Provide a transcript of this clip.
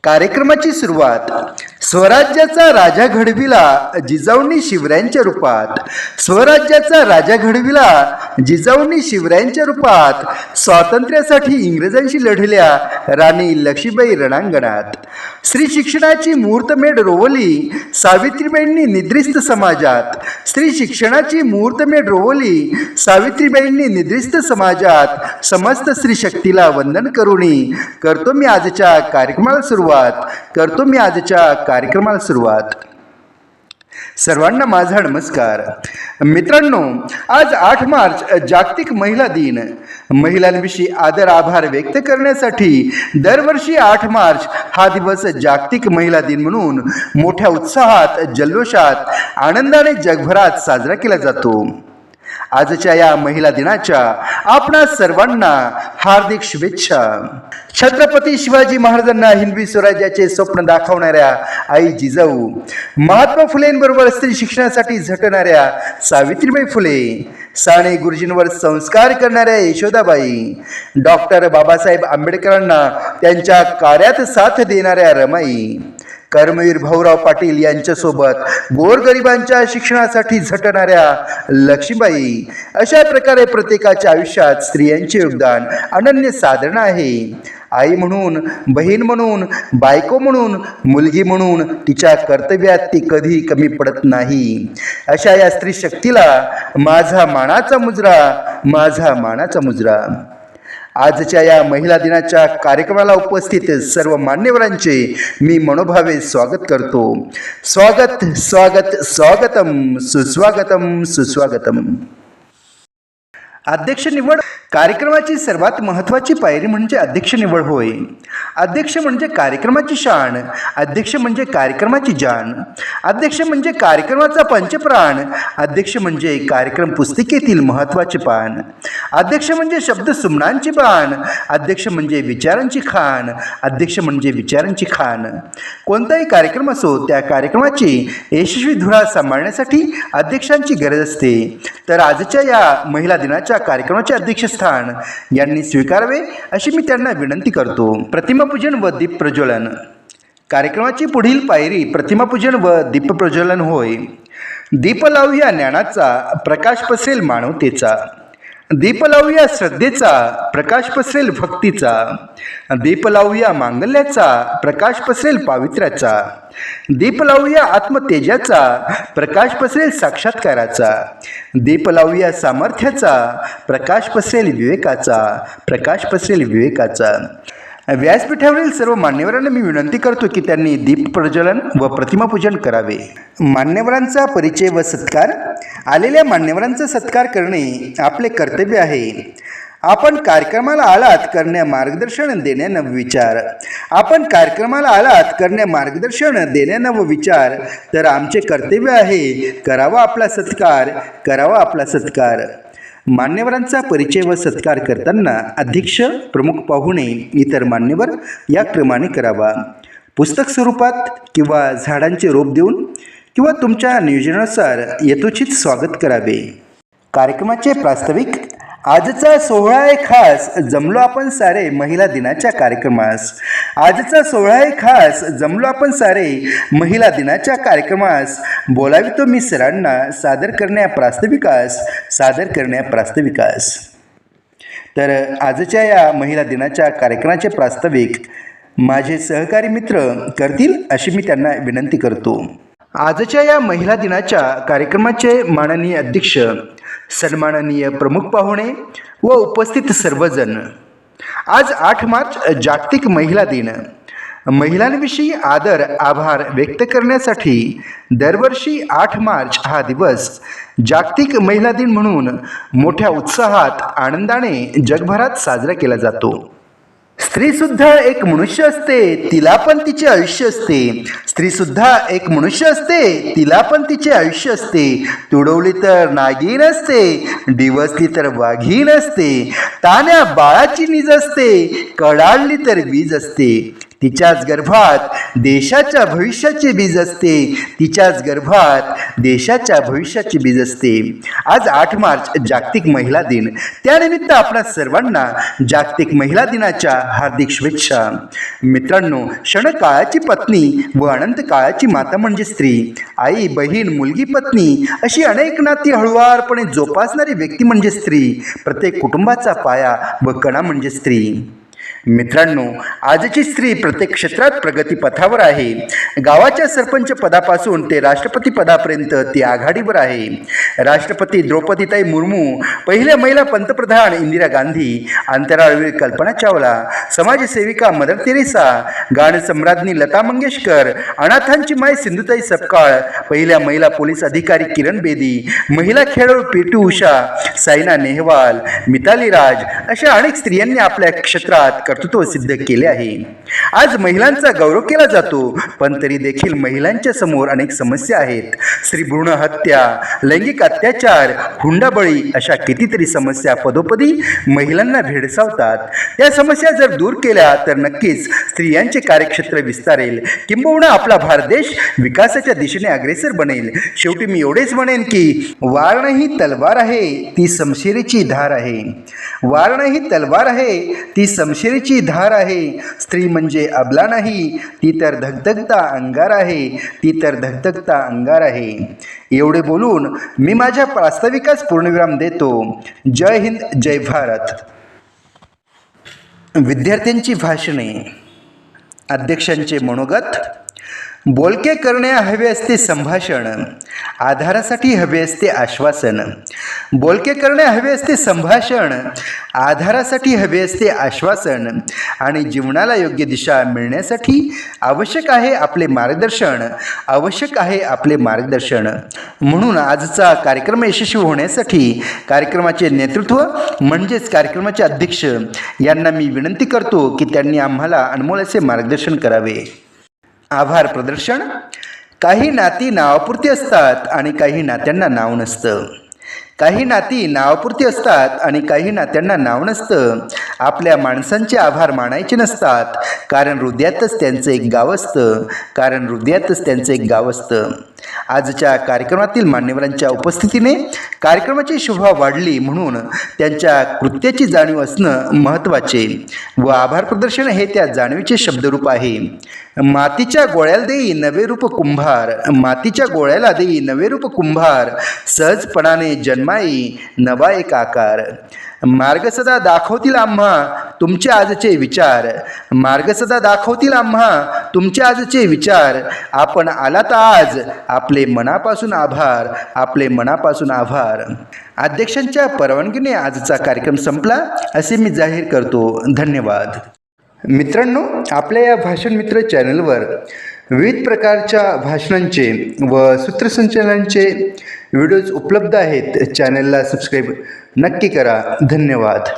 कार्यक्रमाची सुरुवात स्वराज्याचा राजा घडविला जिजाऊंनी शिवरायांच्या रूपात. स्वराज्याचा राजा घडविला जिजाऊंनी शिवरायांच्या रूपात. स्वातंत्र्यासाठी इंग्रजांशी लढल्या राणी लक्ष्मीबाई रणांगणात. स्त्री शिक्षणाची मुहूर्तमेढ रोवली सावित्रीबाईंनी निद्रिस्त समाजात. स्त्री शिक्षणाची मुहूर्तमेढ रोवली सावित्रीबाईंनी निद्रिस्त समाजात. समस्त स्त्री शक्तीला वंदन करुणी करतो मी आजच्या कार्यक्रमाला सुरुवात. सर्वांना माझा नमस्कार. मित्रांनो, आज 8 मार्च जागतिक महिला दिन. महिलांविषयी आदर आभार व्यक्त करण्यासाठी दरवर्षी 8 मार्च हा दिवस जागतिक महिला दिन म्हणून मोठ्या उत्साहात, जल्लोषात, आनंदाने जगभरात साजरा केला जातो. आजच्या या महिला दिनाच्या आपणा सर्वांना हार्दिक शुभेच्छा. छत्रपती शिवाजी महाराजांना हिंदवी स्वराज्याचे स्वप्न दाखवणाऱ्या आई जिजाऊ, महात्मा फुलेंबरोबर स्त्री शिक्षणासाठी झटणाऱ्या सावित्रीबाई फुले, साने गुरुजींवर संस्कार करणाऱ्या यशोदाबाई, डॉक्टर बाबासाहेब आंबेडकरांना त्यांच्या कार्यात साथ देणाऱ्या रमाई, कर्मवीर भाऊराव पाटील यांच्यासोबत गोरगरिबांच्या शिक्षणासाठी झटणाऱ्या लक्ष्मीबाई, अशा प्रकारे प्रत्येकाच्या आयुष्यात स्त्रियांचे योगदान अनन्यसाधारण आहे. आई म्हणून, बहीण म्हणून, बायको म्हणून, मुलगी म्हणून तिच्या कर्तव्यात ती कधी कमी पडत नाही. अशा या स्त्री शक्तीला माझा मानाचा मुजरा. आजच्या या महिला दिनाच्या कार्यक्रमाला उपस्थित सर्व मान्यवरांचे मी मनोभावे स्वागत करतो. स्वागतम, सुस्वागतम. अध्यक्ष निवड. कार्यक्रमाची सर्वात महत्त्वाची पायरी म्हणजे अध्यक्ष निवड होय. अध्यक्ष म्हणजे कार्यक्रमाची शान. अध्यक्ष म्हणजे कार्यक्रमाची जान. अध्यक्ष म्हणजे कार्यक्रमाचा पंचप्राण. अध्यक्ष म्हणजे कार्यक्रम पुस्तिकेतील महत्त्वाचे पान. अध्यक्ष म्हणजे शब्द सुमनांची बाण. अध्यक्ष म्हणजे विचारांची खाण. कोणताही कार्यक्रम असो, त्या कार्यक्रमाची यशस्वी धुरा सांभाळण्यासाठी अध्यक्षांची गरज असते. तर आजच्या या महिला दिनाच्या कार्यक्रमाचे अध्यक्षस्थान यांनी स्वीकारावे अशी मी त्यांना विनंती करतो. प्रतिमापूजन व दीपप्रज्वलन. कार्यक्रमाची पुढील पायरी प्रतिमापूजन व दीपप्रज्वलन होय. दीप लावूया ज्ञानाचा, प्रकाश पसरेल मानवतेचा. दीप लावूया श्रद्धेचा, प्रकाश पसरेल भक्तीचा. दीप लावूया मांगल्याचा, प्रकाश पसरेल पावित्र्याचा. दीप लावूया आत्मतेजाचा, प्रकाश पसरेल साक्षात्काराचा. दीप लावूया सामर्थ्याचा, प्रकाश पसरेल विवेकाचा. व्यासपीठावरील सर्व मान्यवरांना मी विनंती करतो की त्यांनी दीप प्रज्वलन व प्रतिमापूजन करावे. मान्यवरांचा परिचय व सत्कार. आलेल्या मान्यवरांचा सत्कार करणे आपले कर्तव्य आहे. आपण कार्यक्रमाला आलात करण्या मार्गदर्शन देण्यानं विचार, तर आमचे कर्तव्य आहे करावा आपला सत्कार. मान्यवरांचा परिचय व सत्कार करताना अध्यक्ष, प्रमुख पाहुणे, इतर मान्यवर या क्रमाने करावा. पुस्तक स्वरूपात किंवा झाडांचे रोप देऊन किंवा तुमच्या नियोजनानुसार यथोचित स्वागत करावे. कार्यक्रमाचे प्रास्ताविक. आजचा सोहळा आहे खास, जमलो आपण सारे महिला दिनाच्या कार्यक्रमास. बोलावितो मी सरांना सादर करण्या प्रास्ताविकास. तर आजच्या या महिला दिनाच्या कार्यक्रमाचे प्रास्ताविक माझे सहकारी मित्र करतील अशी मी त्यांना विनंती करतो. आजच्या या महिला दिनाच्या कार्यक्रमाचे माननीय अध्यक्ष, सन्माननीय प्रमुख पाहुणे व उपस्थित सर्वजण. आज 8 मार्च जागतिक महिला दिन. महिलांविषयी आदर आभार व्यक्त करण्यासाठी दरवर्षी 8 मार्च हा दिवस जागतिक महिला दिन म्हणून मोठ्या उत्साहात, आनंदाने जगभरात साजरा केला जातो. स्त्री सुद्धा एक मनुष्य असते, तिला पण तिचे आयुष्य असते. तुडवली तर नागिन असते, डिवसली तर वाघीण असते. तान्या बाळाची नीज असते, कडाळली तर वीज असते. तिच्याच गर्भात देशाच्या भविष्याचे बीज असते, तिच्याच गर्भात देशाच्या भविष्याचे बीज असते. आज 8 मार्च जागतिक महिला दिन. त्यानिमित्त आपणा सर्वांना जागतिक महिला दिनाच्या हार्दिक शुभेच्छा. मित्रांनो, क्षणकाळाची पत्नी व अनंत काळाची माता म्हणजे स्त्री. आई, बहीण, मुलगी, पत्नी अशी अनेक नाती हळुवारपणे जोपासणारी व्यक्ती म्हणजे स्त्री. प्रत्येक कुटुंबाचा पाया व कणा म्हणजे स्त्री. मित्रांनो, आजची स्त्री प्रत्येक क्षेत्रात प्रगतीपथावर आहे. गावाच्या सरपंच पदापासून ते राष्ट्रपती पदापर्यंत ती आघाडीवर आहे. राष्ट्रपती द्रौपदीताई मुर्मू, पहिल्या महिला पंतप्रधान इंदिरा गांधी, अंतराळवीर कल्पना चावला, समाजसेविका मदर तेरेसा, गानसम्राज्ञी लता मंगेशकर, अनाथांची माय सिंधुताई सपकाळ, पहिल्या महिला पोलीस अधिकारी किरण बेदी, महिला खेळाडू पी.टी. उषा, सायना नेहवाल, मिताली राज अशा अनेक स्त्रियांनी आपल्या क्षेत्रात कर्तृत्व सिद्ध केले आहे. आज महिलांचा गौरव केला जातो, पण तरी देखील महिलांच्या समोर अनेक समस्या आहेत. स्त्रीभ्रूण हत्या, लैंगिक अत्याचार, हुंडाबळी अशा कितीतरी समस्या पदोपदी महिलांना भेडसावतात. त्या समस्या जर दूर केल्या तर नक्कीच स्त्रियांचे कार्यक्षेत्र विस्तारेल, किंबहुना आपला भारत देश विकासाच्या दिशेने अग्रेसर बनेल. शेवटी मी एवढेच म्हणेन की वार नाही तलवार आहे, ती शमशिरीची धार आहे. वार नाही तलवार आहे, ती शमशिरीची धार आहे. स्त्री म्हणजे अबला नाही, ती तर धगधगता अंगार आहे, ती तर धगधगता अंगार आहे. एवढे बोलून मी माझ्या प्रास्ताविकास पूर्णविराम देतो. जय हिंद, जय भारत. विद्यार्थ्यांची भाषणे, अध्यक्षांचे मनोगत. बोलके करणे हवे असते संभाषण, आधारासाठी हवे असते आश्वासन. बोलके करणे हवे असते संभाषण, आधारासाठी हवे असते आश्वासन. आणि जीवनाला योग्य दिशा मिळण्यासाठी आवश्यक आहे आपले मार्गदर्शन, आवश्यक आहे आपले मार्गदर्शन. म्हणून आजचा कार्यक्रम यशस्वी होण्यासाठी कार्यक्रमाचे नेतृत्व म्हणजेच कार्यक्रमाचे अध्यक्ष यांना मी विनंती करतो की त्यांनी आम्हाला अनमोल असे मार्गदर्शन करावे. आभार प्रदर्शन. काही नाती नावापुरती असतात आणि काही नात्यांना नाव नसतं. काही नाती नावापुरती असतात आणि काही नात्यांना नाव नसतं. आपल्या माणसांचे आभार मानायचे नसतात, कारण हृदयातच त्यांचं एक गाव असतं, कारण हृदयातच त्यांचं एक गाव असतं. आजच्या कार्यक्रमातील मान्यवरांच्या उपस्थितीने कार्यक्रमाची शोभा वाढली, म्हणून त्यांच्या कृत्याची जाणीव असणं महत्त्वाचे व आभार प्रदर्शन हे त्या जाणीवेचे शब्दरूप आहे. मातीच्या गोळ्याला देई नवे रूप कुंभार, मातीच्या गोळ्याला देई नवे रूप कुंभार, सहजपणाने जन्माई नवा एक आकार. मार्ग सदा दाखवतील आम्हा तुमचे आजचे विचार, मार्ग सदा दाखवतील आम्हा तुमचे आजचे विचार. आपण आलात आज, आपले मनापासून आभार, आपले मनापासून आभार. अध्यक्षांच्या परवानगीने आजचा कार्यक्रम संपला असे मी जाहीर करतो. धन्यवाद. मित्रांनो, आपल्या या भाषण मित्र चॅनलवर विविध प्रकारच्या भाषणांचे व सूत्रसंचालनांचे व्हिडिओज उपलब्ध आहेत. चॅनलला सबस्क्राईब नक्की करा. धन्यवाद.